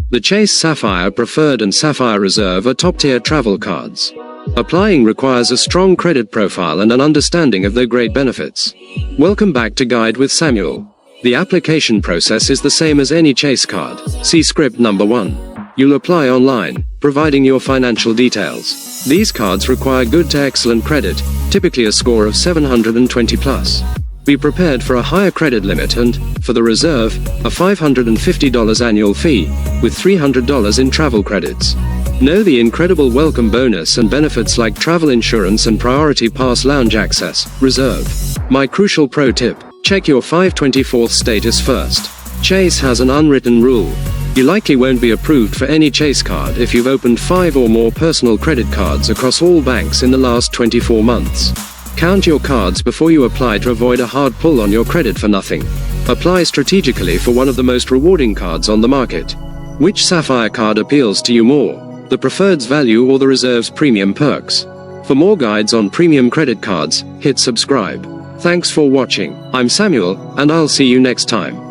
The Chase Sapphire Preferred and Sapphire Reserve are top-tier travel cards. Applying requires a strong credit profile and an understanding of their great benefits. Welcome back to Guide with Samuel. The application process is the same as any Chase card. See script number 1. You'll apply online, providing your financial details. These cards require good to excellent credit, typically a score of 720 plus. Be prepared for a higher credit limit and, for the Reserve, a $550 annual fee, with $300 in travel credits. Know the incredible welcome bonus and benefits like travel insurance and priority pass lounge access. Reserve. My crucial pro tip: check your 524th status first. Chase has an unwritten rule. You likely won't be approved for any Chase card if you've opened 5 or more personal credit cards across all banks in the last 24 months. Count your cards before you apply to avoid a hard pull on your credit for nothing. Apply strategically for one of the most rewarding cards on the market. Which Sapphire card appeals to you more? The Preferred's value or the Reserve's premium perks? For more guides on premium credit cards, hit subscribe. Thanks for watching. I'm Samuel, and I'll see you next time.